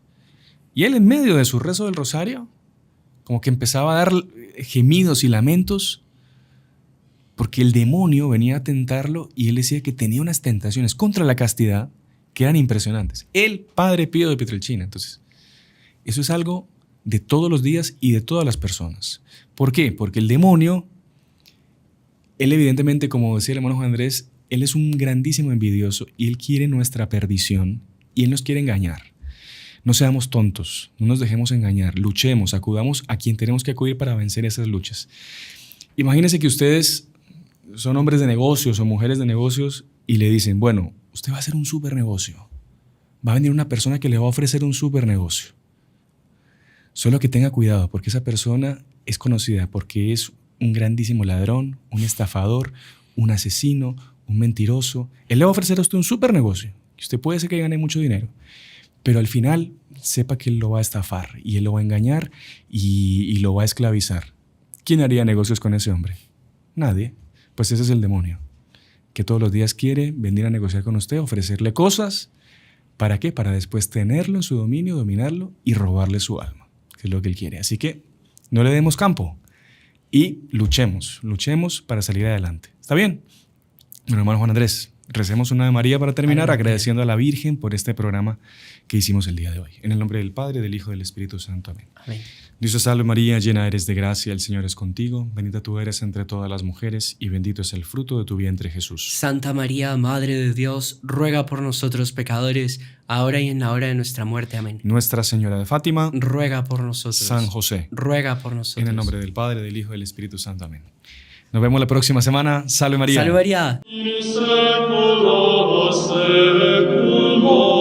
y él en medio de su rezo del rosario como que empezaba a dar gemidos y lamentos porque el demonio venía a tentarlo y él decía que tenía unas tentaciones contra la castidad que eran impresionantes. El Padre Pío de Pietrelcina. Entonces, eso es algo de todos los días y de todas las personas. ¿Por qué? Porque el demonio, él evidentemente, como decía el hermano Juan Andrés, él es un grandísimo envidioso y él quiere nuestra perdición y él nos quiere engañar. No seamos tontos, no nos dejemos engañar, luchemos, acudamos a quien tenemos que acudir para vencer esas luchas. Imagínense que ustedes son hombres de negocios o mujeres de negocios y le dicen, bueno, usted va a hacer un súper negocio. Va a venir una persona que le va a ofrecer un súper negocio. Solo que tenga cuidado porque esa persona es conocida porque es un grandísimo ladrón, un estafador, un asesino, un mentiroso. Él le va a ofrecer a usted un súper negocio. Usted puede ser que gane mucho dinero, pero al final sepa que él lo va a estafar y él lo va a engañar y lo va a esclavizar. ¿Quién haría negocios con ese hombre? Nadie. Pues ese es el demonio, que todos los días quiere venir a negociar con usted, ofrecerle cosas. ¿Para qué? Para después tenerlo en su dominio, dominarlo y robarle su alma, que es lo que él quiere. Así que no le demos campo y luchemos para salir adelante. ¿Está bien? Bueno, hermano Juan Andrés, recemos una Ave María para terminar, agradeciendo a la Virgen por este programa que hicimos el día de hoy. En el nombre del Padre, del Hijo y del Espíritu Santo. Amén. Amén. Dios te salve María, llena eres de gracia, el Señor es contigo, bendita tú eres entre todas las mujeres y bendito es el fruto de tu vientre Jesús. Santa María, Madre de Dios, ruega por nosotros pecadores, ahora y en la hora de nuestra muerte. Amén. Nuestra Señora de Fátima, ruega por nosotros. San José, ruega por nosotros. En el nombre del Padre, del Hijo y del Espíritu Santo. Amén. Nos vemos la próxima semana. Salve María. Salve María. In seculo seculorum.